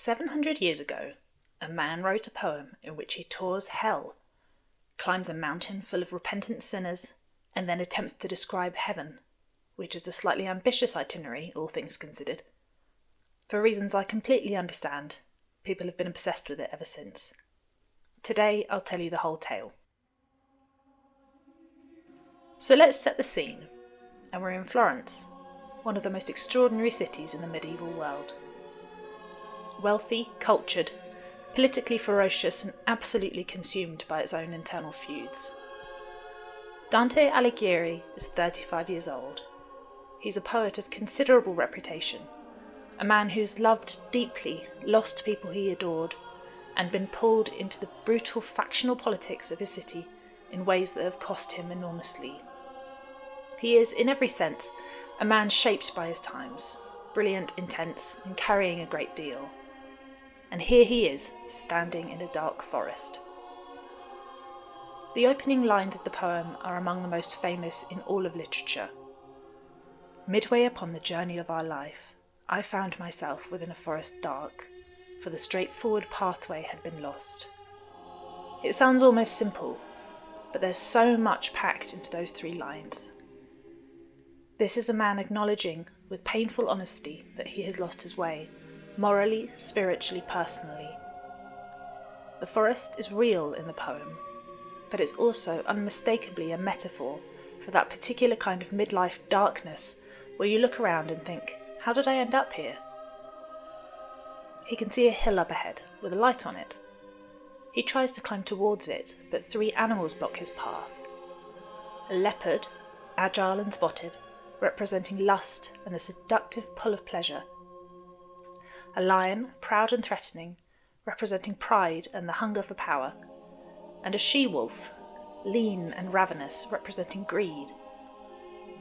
700 years ago, a man wrote a poem in which he tours hell, climbs a mountain full of repentant sinners, and then attempts to describe heaven, which is a slightly ambitious itinerary, all things considered. For reasons I completely understand, people have been obsessed with it ever since. Today, I'll tell you the whole tale. So let's set the scene, and we're in Florence, one of the most extraordinary cities in the medieval world. Wealthy, cultured, politically ferocious, and absolutely consumed by its own internal feuds. Dante Alighieri is 35 years old. He's a poet of considerable reputation, a man who's loved deeply, lost people he adored, and been pulled into the brutal factional politics of his city in ways that have cost him enormously. He is, in every sense, a man shaped by his times, brilliant, intense, and carrying a great deal. And here he is, standing in a dark forest. The opening lines of the poem are among the most famous in all of literature. Midway upon the journey of our life, I found myself within a forest dark, for the straightforward pathway had been lost. It sounds almost simple, but there's so much packed into those 3 lines. This is a man acknowledging, with painful honesty, that he has lost his way, morally, spiritually, personally. The forest is real in the poem, but it's also unmistakably a metaphor for that particular kind of midlife darkness where you look around and think, how did I end up here? He can see a hill up ahead with a light on it. He tries to climb towards it, but 3 animals block his path. A leopard, agile and spotted, representing lust and the seductive pull of pleasure. A lion, proud and threatening, representing pride and the hunger for power. And a she-wolf, lean and ravenous, representing greed.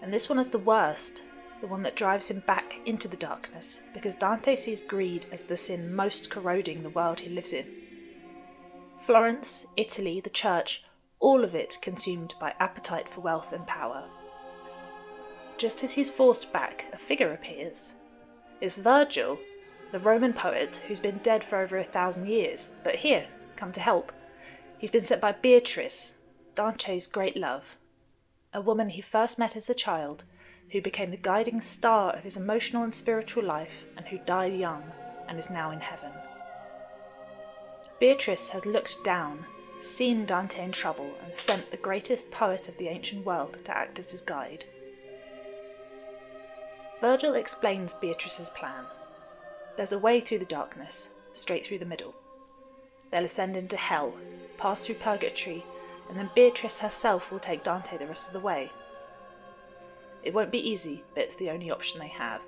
And this one is the worst, the one that drives him back into the darkness, because Dante sees greed as the sin most corroding the world he lives in. Florence, Italy, the church, all of it consumed by appetite for wealth and power. Just as he's forced back, a figure appears. It's Virgil, the Roman poet who's been dead for over 1,000 years, but here, come to help. He's been sent by Beatrice, Dante's great love, a woman he first met as a child, who became the guiding star of his emotional and spiritual life, and who died young and is now in heaven. Beatrice has looked down, seen Dante in trouble, and sent the greatest poet of the ancient world to act as his guide. Virgil explains Beatrice's plan. There's a way through the darkness, straight through the middle. They'll ascend into hell, pass through Purgatory, and then Beatrice herself will take Dante the rest of the way. It won't be easy, but it's the only option they have.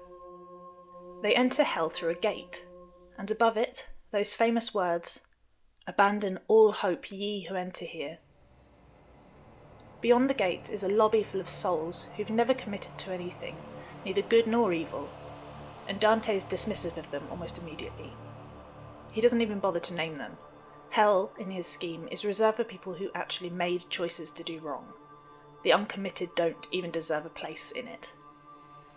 They enter hell through a gate, and above it, those famous words, "Abandon all hope, ye who enter here." Beyond the gate is a lobby full of souls who've never committed to anything, neither good nor evil, and Dante is dismissive of them almost immediately. He doesn't even bother to name them. Hell, in his scheme, is reserved for people who actually made choices to do wrong. The uncommitted don't even deserve a place in it.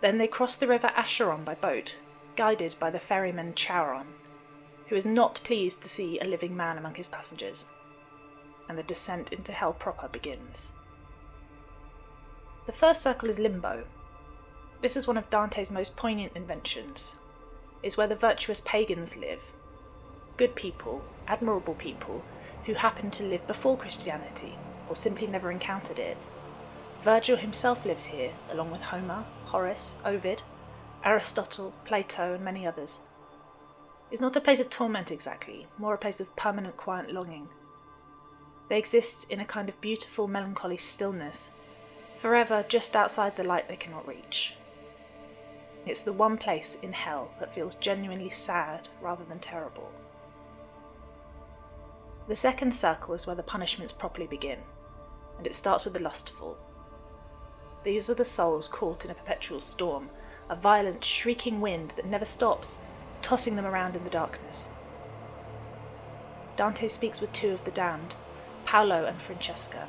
Then they cross the river Acheron by boat, guided by the ferryman Charon, who is not pleased to see a living man among his passengers, and the descent into hell proper begins. The first circle is limbo. This is one of Dante's most poignant inventions. It's where the virtuous pagans live. Good people, admirable people, who happened to live before Christianity, or simply never encountered it. Virgil himself lives here, along with Homer, Horace, Ovid, Aristotle, Plato, and many others. It's not a place of torment exactly, more a place of permanent quiet longing. They exist in a kind of beautiful melancholy stillness, forever just outside the light they cannot reach. It's the one place in hell that feels genuinely sad rather than terrible. The second circle is where the punishments properly begin, and it starts with the lustful. These are the souls caught in a perpetual storm, a violent, shrieking wind that never stops, tossing them around in the darkness. Dante speaks with 2 of the damned, Paolo and Francesca.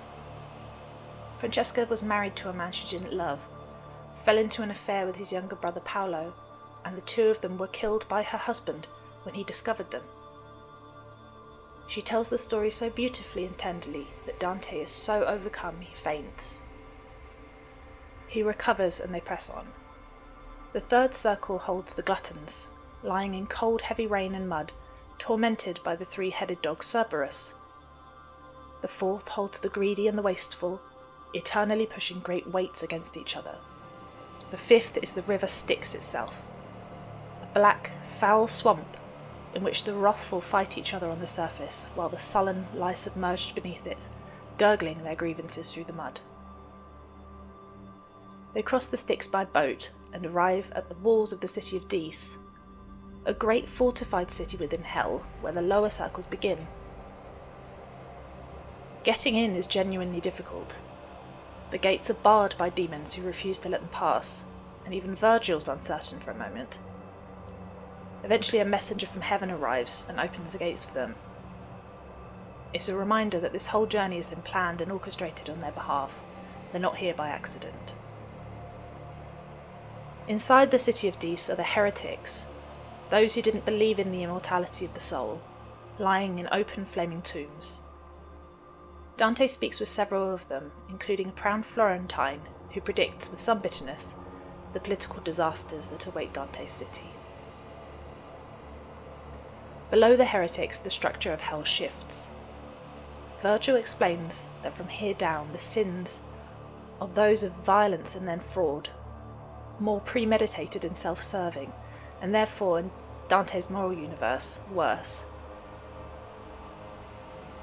Francesca was married to a man she didn't love, fell into an affair with his younger brother Paolo, and the 2 of them were killed by her husband when he discovered them. She tells the story so beautifully and tenderly that Dante is so overcome he faints. He recovers and they press on. The third circle holds the gluttons, lying in cold heavy rain and mud, tormented by the three-headed dog Cerberus. The fourth holds the greedy and the wasteful, eternally pushing great weights against each other. The fifth is the river Styx itself, a black, foul swamp in which the wrathful fight each other on the surface, while the sullen lie submerged beneath it, gurgling their grievances through the mud. They cross the Styx by boat and arrive at the walls of the city of Dis, a great fortified city within hell, where the lower circles begin. Getting in is genuinely difficult. The gates are barred by demons who refuse to let them pass, and even Virgil's uncertain for a moment. Eventually a messenger from heaven arrives and opens the gates for them. It's a reminder that this whole journey has been planned and orchestrated on their behalf. They're not here by accident. Inside the city of Dis are the heretics, those who didn't believe in the immortality of the soul, lying in open flaming tombs. Dante speaks with several of them, including a proud Florentine who predicts with some bitterness the political disasters that await Dante's city. Below the heretics, the structure of hell shifts. Virgil explains that from here down the sins are those of violence and then fraud, more premeditated and self-serving, and therefore, in Dante's moral universe, worse.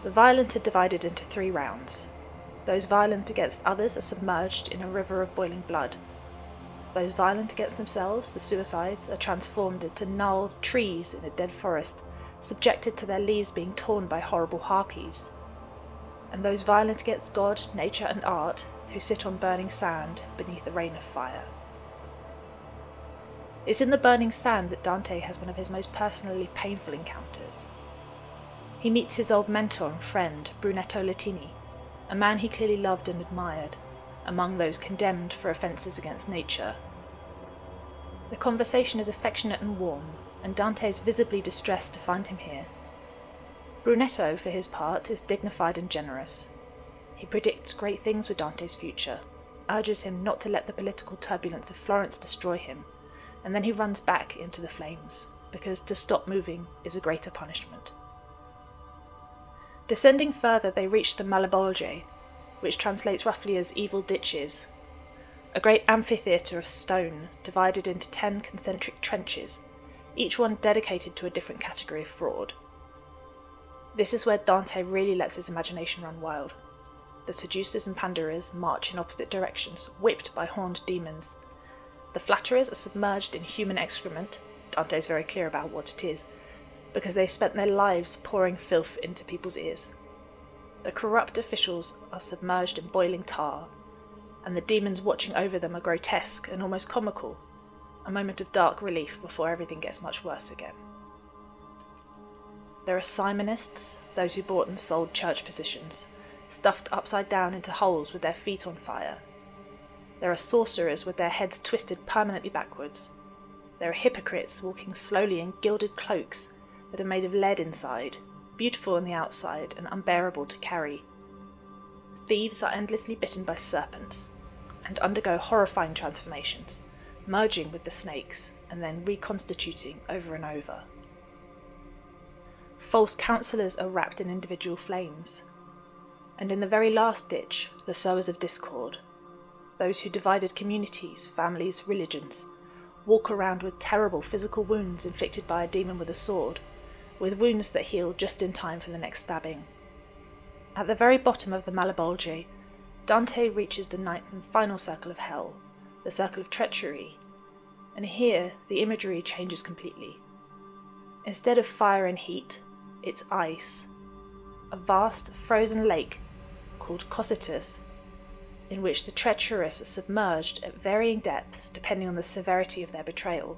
The violent are divided into 3 rounds. Those violent against others are submerged in a river of boiling blood. Those violent against themselves, the suicides, are transformed into gnarled trees in a dead forest, subjected to their leaves being torn by horrible harpies. And those violent against God, nature and art, who sit on burning sand beneath a rain of fire. It's in the burning sand that Dante has one of his most personally painful encounters. He meets his old mentor and friend, Brunetto Latini, a man he clearly loved and admired, among those condemned for offences against nature. The conversation is affectionate and warm, and Dante is visibly distressed to find him here. Brunetto, for his part, is dignified and generous. He predicts great things with Dante's future, urges him not to let the political turbulence of Florence destroy him, and then he runs back into the flames, because to stop moving is a greater punishment. Descending further, they reach the Malebolge, which translates roughly as evil ditches, a great amphitheatre of stone divided into 10 concentric trenches, each one dedicated to a different category of fraud. This is where Dante really lets his imagination run wild. The seducers and pandarers march in opposite directions, whipped by horned demons. The flatterers are submerged in human excrement. Dante is very clear about what it is, because they spent their lives pouring filth into people's ears. The corrupt officials are submerged in boiling tar, and the demons watching over them are grotesque and almost comical, a moment of dark relief before everything gets much worse again. There are simonists, those who bought and sold church positions, stuffed upside down into holes with their feet on fire. There are sorcerers with their heads twisted permanently backwards. There are hypocrites walking slowly in gilded cloaks that are made of lead inside, beautiful on the outside and unbearable to carry. Thieves are endlessly bitten by serpents and undergo horrifying transformations, merging with the snakes and then reconstituting over and over. False counsellors are wrapped in individual flames. And in the very last ditch, the sowers of discord, those who divided communities, families, religions, walk around with terrible physical wounds inflicted by a demon with a sword, with wounds that heal just in time for the next stabbing. At the very bottom of the Malebolge, Dante reaches the 9th and final circle of hell, the circle of treachery, and here the imagery changes completely. Instead of fire and heat, it's ice, a vast frozen lake called Cocytus, in which the treacherous are submerged at varying depths depending on the severity of their betrayal.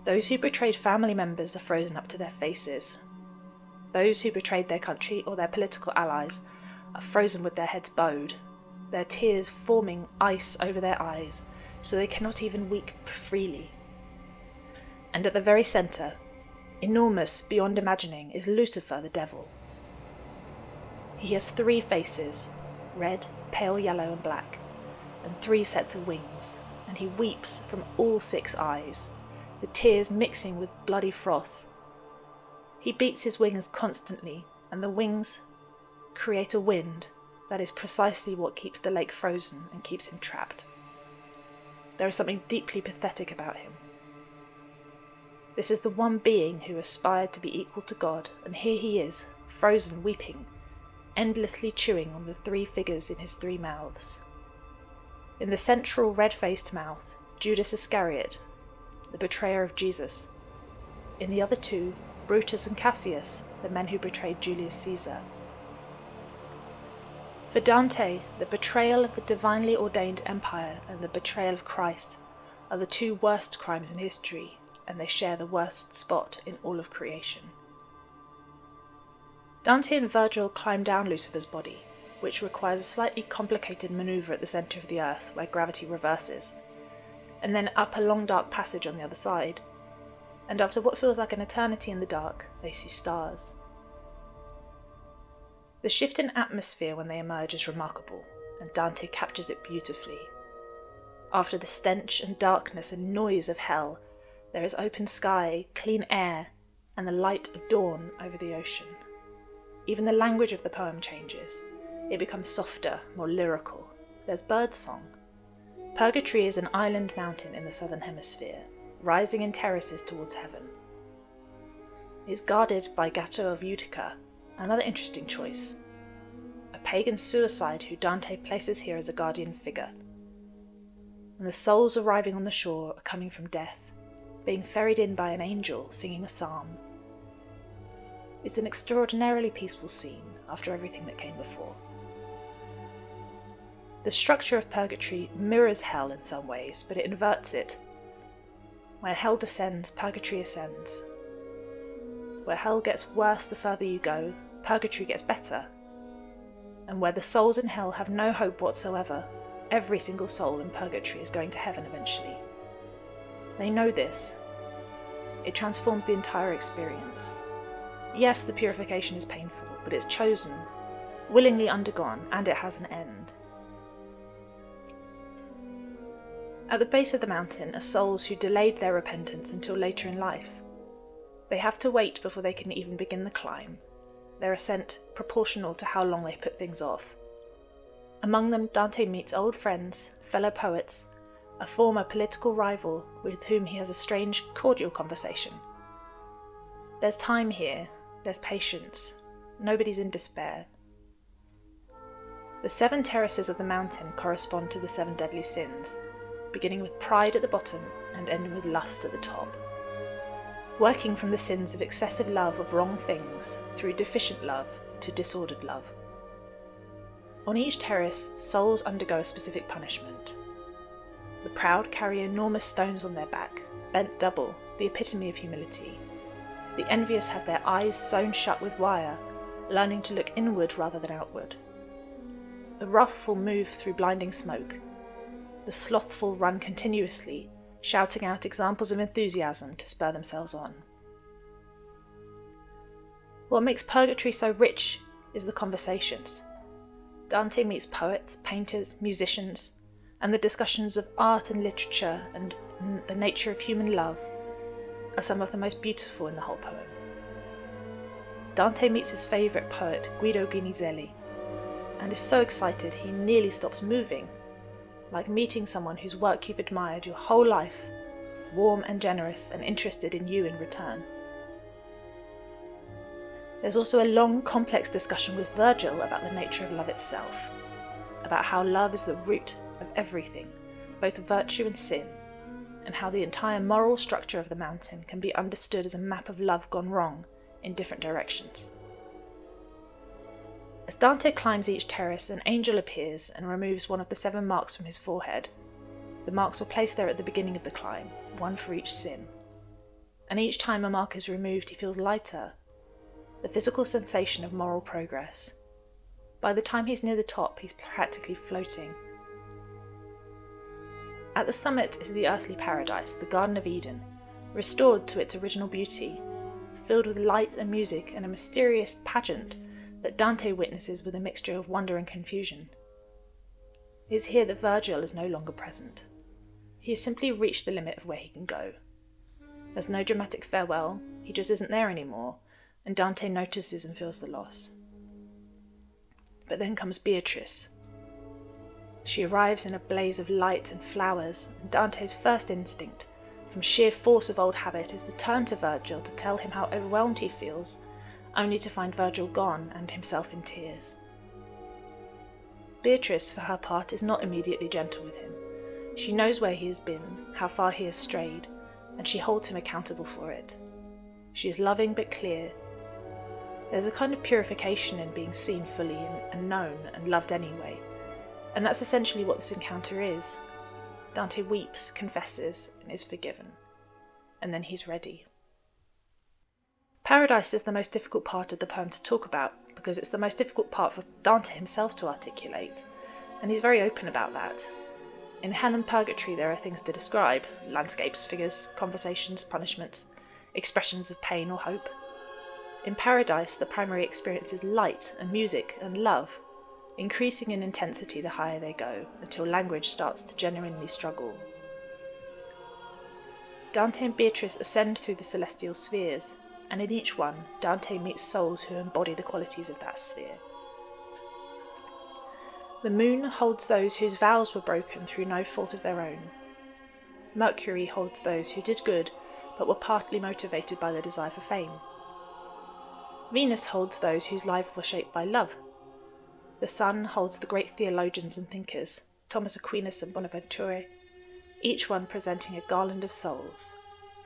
Those who betrayed family members are frozen up to their faces. Those who betrayed their country or their political allies are frozen with their heads bowed, their tears forming ice over their eyes so they cannot even weep freely. And at the very centre, enormous beyond imagining, is Lucifer the devil. He has 3 faces, red, pale yellow and black, and 3 sets of wings, and he weeps from all 6 eyes, the tears mixing with bloody froth. He beats his wings constantly, and the wings create a wind that is precisely what keeps the lake frozen and keeps him trapped. There is something deeply pathetic about him. This is the one being who aspired to be equal to God, and here he is, frozen, weeping, endlessly chewing on the 3 figures in his 3 mouths. In the central red-faced mouth, Judas Iscariot, the betrayer of Jesus. In the other 2, Brutus and Cassius, the men who betrayed Julius Caesar. For Dante, the betrayal of the divinely ordained empire and the betrayal of Christ are the 2 worst crimes in history, and they share the worst spot in all of creation. Dante and Virgil climb down Lucifer's body, which requires a slightly complicated manoeuvre at the centre of the earth where gravity reverses, and then up a long dark passage on the other side, and after what feels like an eternity in the dark, they see stars. The shift in atmosphere when they emerge is remarkable, and Dante captures it beautifully. After the stench and darkness and noise of hell, there is open sky, clean air, and the light of dawn over the ocean. Even the language of the poem changes. It becomes softer, more lyrical. There's birdsong. Purgatory is an island mountain in the southern hemisphere, rising in terraces towards heaven. It is guarded by Gatto of Utica, another interesting choice. A pagan suicide who Dante places here as a guardian figure. And the souls arriving on the shore are coming from death, being ferried in by an angel singing a psalm. It's an extraordinarily peaceful scene after everything that came before. The structure of Purgatory mirrors hell in some ways, but it inverts it. Where hell descends, Purgatory ascends. Where hell gets worse the further you go, Purgatory gets better. And where the souls in hell have no hope whatsoever, every single soul in Purgatory is going to heaven eventually. They know this. It transforms the entire experience. Yes, the purification is painful, but it's chosen, willingly undergone, and it has an end. At the base of the mountain are souls who delayed their repentance until later in life. They have to wait before they can even begin the climb, their ascent proportional to how long they put things off. Among them, Dante meets old friends, fellow poets, a former political rival with whom he has a strange, cordial conversation. There's time here, there's patience, nobody's in despair. The 7 terraces of the mountain correspond to the 7 deadly sins, beginning with pride at the bottom and ending with lust at the top. Working from the sins of excessive love of wrong things through deficient love to disordered love. On each terrace, souls undergo a specific punishment. The proud carry enormous stones on their back, bent double, the epitome of humility. The envious have their eyes sewn shut with wire, learning to look inward rather than outward. The wrathful move through blinding smoke. The slothful run continuously, shouting out examples of enthusiasm to spur themselves on. What makes Purgatory so rich is the conversations. Dante meets poets, painters, musicians, and the discussions of art and literature and the nature of human love are some of the most beautiful in the whole poem. Dante meets his favourite poet, Guido Guinizelli, and is so excited he nearly stops moving, like meeting someone whose work you've admired your whole life, warm and generous and interested in you in return. There's also a long, complex discussion with Virgil about the nature of love itself, about how love is the root of everything, both virtue and sin, and how the entire moral structure of the mountain can be understood as a map of love gone wrong in different directions. As Dante climbs each terrace, an angel appears and removes one of the 7 marks from his forehead. The marks were placed there at the beginning of the climb, one for each sin. And each time a mark is removed, he feels lighter, the physical sensation of moral progress. By the time he's near the top, he's practically floating. At the summit is the earthly paradise, the Garden of Eden, restored to its original beauty, filled with light and music and a mysterious pageant that Dante witnesses with a mixture of wonder and confusion. It is here that Virgil is no longer present. He has simply reached the limit of where he can go. There's no dramatic farewell, he just isn't there anymore, and Dante notices and feels the loss. But then comes Beatrice. She arrives in a blaze of light and flowers, and Dante's first instinct, from sheer force of old habit, is to turn to Virgil to tell him how overwhelmed he feels, only to find Virgil gone and himself in tears. Beatrice, for her part, is not immediately gentle with him. She knows where he has been, how far he has strayed, and she holds him accountable for it. She is loving but clear. There's a kind of purification in being seen fully and known and loved anyway, and that's essentially what this encounter is. Dante weeps, confesses, and is forgiven. And then he's ready. Paradise is the most difficult part of the poem to talk about, because it's the most difficult part for Dante himself to articulate, and he's very open about that. In Hell and Purgatory there are things to describe: landscapes, figures, conversations, punishments, expressions of pain or hope. In Paradise the primary experience is light and music and love, increasing in intensity the higher they go, until language starts to genuinely struggle. Dante and Beatrice ascend through the celestial spheres, and in each one, Dante meets souls who embody the qualities of that sphere. The moon holds those whose vows were broken through no fault of their own. Mercury holds those who did good, but were partly motivated by their desire for fame. Venus holds those whose lives were shaped by love. The sun holds the great theologians and thinkers, Thomas Aquinas and Bonaventure, each one presenting a garland of souls,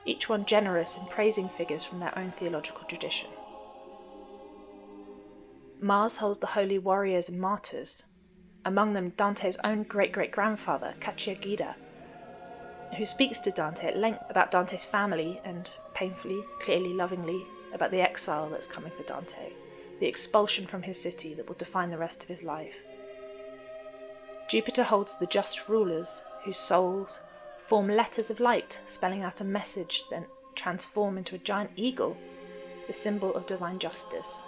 each one generous in praising figures from their own theological tradition. Mars holds the holy warriors and martyrs, among them Dante's own great-great-grandfather, Cacciaghida, who speaks to Dante at length about Dante's family and, painfully, clearly, lovingly, about the exile that's coming for Dante, the expulsion from his city that will define the rest of his life. Jupiter holds the just rulers, whose souls form letters of light, spelling out a message, then transform into a giant eagle, the symbol of divine justice.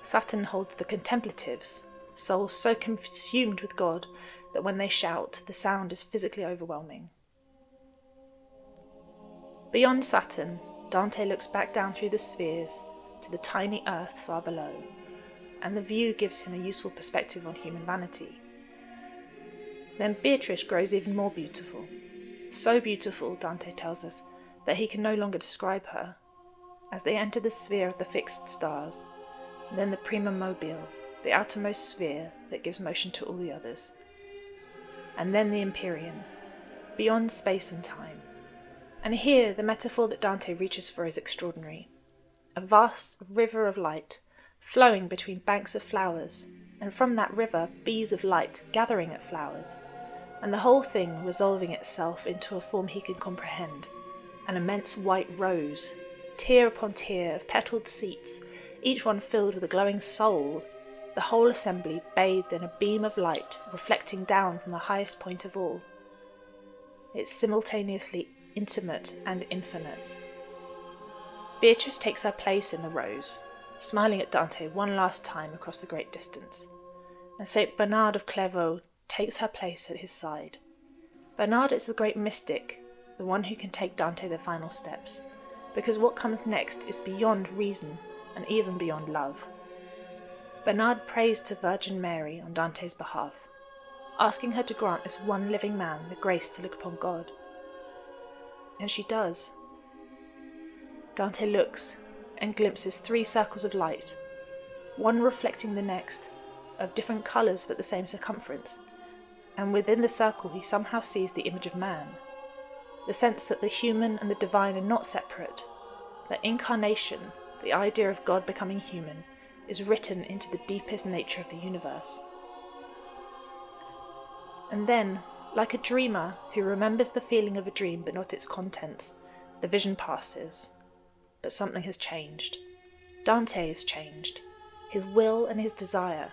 Saturn holds the contemplatives, souls so consumed with God that when they shout, the sound is physically overwhelming. Beyond Saturn, Dante looks back down through the spheres to the tiny earth far below, and the view gives him a useful perspective on human vanity. Then Beatrice grows even more beautiful. So beautiful, Dante tells us, that he can no longer describe her. As they enter the sphere of the fixed stars, then the prima mobile, the outermost sphere that gives motion to all the others. And then the empyrean, beyond space and time. And here the metaphor that Dante reaches for is extraordinary. A vast river of light, flowing between banks of flowers, and from that river bees of light gathering at flowers, and the whole thing resolving itself into a form he can comprehend, an immense white rose, tier upon tier of petalled seats, each one filled with a glowing soul, the whole assembly bathed in a beam of light reflecting down from the highest point of all. It's simultaneously intimate and infinite. Beatrice takes her place in the rose, smiling at Dante one last time across the great distance, and Saint Bernard of Clairvaux takes her place at his side. Bernard is the great mystic, the one who can take Dante the final steps, because what comes next is beyond reason and even beyond love. Bernard prays to Virgin Mary on Dante's behalf, asking her to grant this one living man the grace to look upon God. And she does. Dante looks and glimpses 3 circles of light, one reflecting the next, of different colours but the same circumference, and within the circle he somehow sees the image of man, the sense that the human and the divine are not separate, that incarnation, the idea of God becoming human, is written into the deepest nature of the universe. And then, like a dreamer who remembers the feeling of a dream but not its contents, the vision passes. But something has changed. Dante is changed, his will and his desire,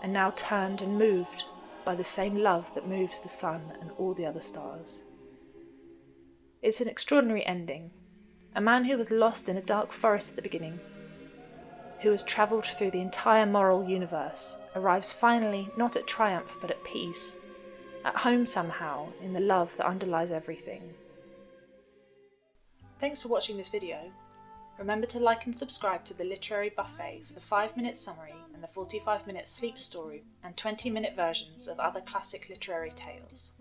and now turned and moved by the same love that moves the sun and all the other stars. It's an extraordinary ending. A man who was lost in a dark forest at the beginning, who has travelled through the entire moral universe, arrives finally not at triumph but at peace, at home somehow, in the love that underlies everything. Thanks for watching this video. Remember to like and subscribe to the Literary Buffet for the 5-minute summary and the 45-minute sleep story and 20-minute versions of other classic literary tales.